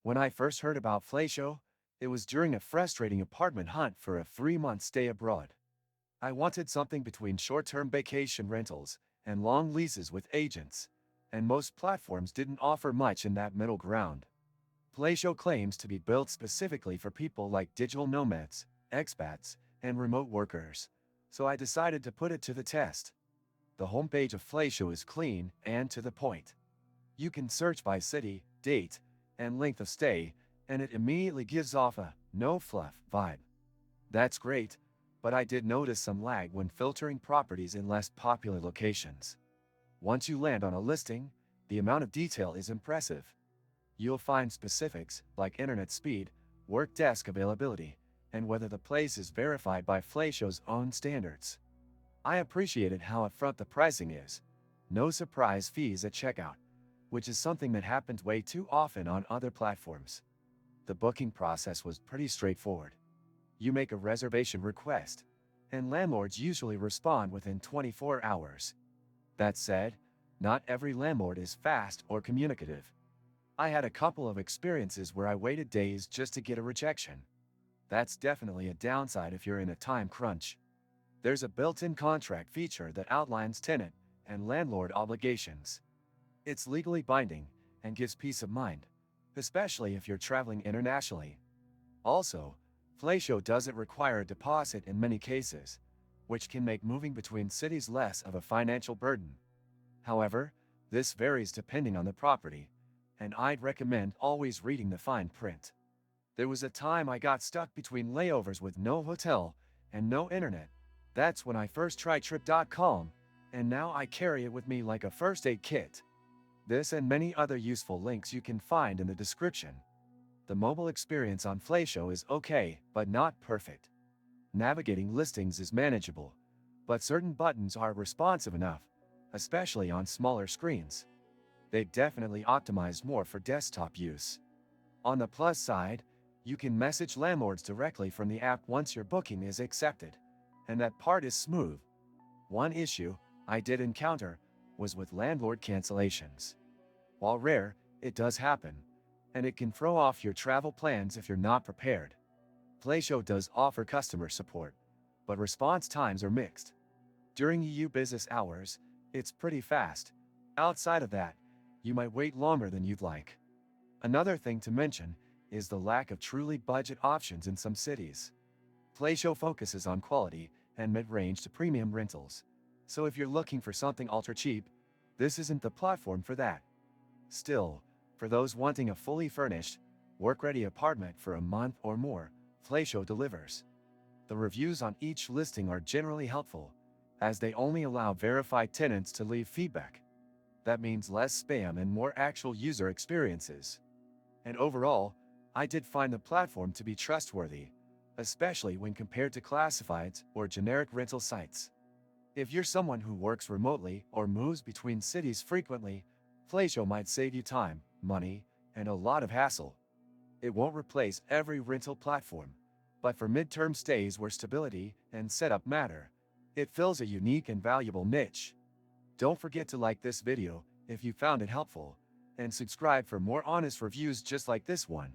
When I first heard about Flatio, it was during a frustrating apartment hunt for a 3-month stay abroad. I wanted something between short-term vacation rentals and long leases with agents, and most platforms didn't offer much in that middle ground. Flatio claims to be built specifically for people like digital nomads, expats, and remote workers, so I decided to put it to the test. The homepage of Flatio is clean and to the point. You can search by city, date, and length of stay, and it immediately gives off a no-fluff vibe. That's great, but I did notice some lag when filtering properties in less popular locations. Once you land on a listing, the amount of detail is impressive. You'll find specifics like internet speed, work desk availability, and whether the place is verified by Flatio's own standards. I appreciated how upfront the pricing is. No surprise fees at checkout, which is something that happens way too often on other platforms. The booking process was pretty straightforward. You make a reservation request, and landlords usually respond within 24 hours. That said, not every landlord is fast or communicative. I had a couple of experiences where I waited days just to get a rejection. That's definitely a downside if you're in a time crunch. There's a built-in contract feature that outlines tenant and landlord obligations. It's legally binding and gives peace of mind, especially if you're traveling internationally. Also, Flatio doesn't require a deposit in many cases, which can make moving between cities less of a financial burden. However, this varies depending on the property, and I'd recommend always reading the fine print. There was a time I got stuck between layovers with no hotel and no internet. That's when I first tried Trip.com, and now I carry it with me like a first aid kit. This and many other useful links you can find in the description. The mobile experience on Flatio is okay, but not perfect. Navigating listings is manageable, but certain buttons are responsive enough, especially on smaller screens. They've definitely optimized more for desktop use. On the plus side, you can message landlords directly from the app once your booking is accepted, and that part is smooth. One issue I did encounter was with landlord cancellations. While rare, it does happen, and it can throw off your travel plans if you're not prepared. Flatio does offer customer support, but response times are mixed. During EU business hours, it's pretty fast. Outside of that, you might wait longer than you'd like. Another thing to mention is the lack of truly budget options in some cities. Flatio focuses on quality and mid-range to premium rentals, so if you're looking for something ultra-cheap, this isn't the platform for that. Still, for those wanting a fully furnished, work-ready apartment for a month or more, Flatio delivers. The reviews on each listing are generally helpful, as they only allow verified tenants to leave feedback. That means less spam and more actual user experiences. And overall, I did find the platform to be trustworthy, especially when compared to classifieds or generic rental sites. If you're someone who works remotely or moves between cities frequently, Flatio might save you time, money, and a lot of hassle. It won't replace every rental platform, but for mid-term stays where stability and setup matter, it fills a unique and valuable niche. Don't forget to like this video if you found it helpful, and subscribe for more honest reviews just like this one.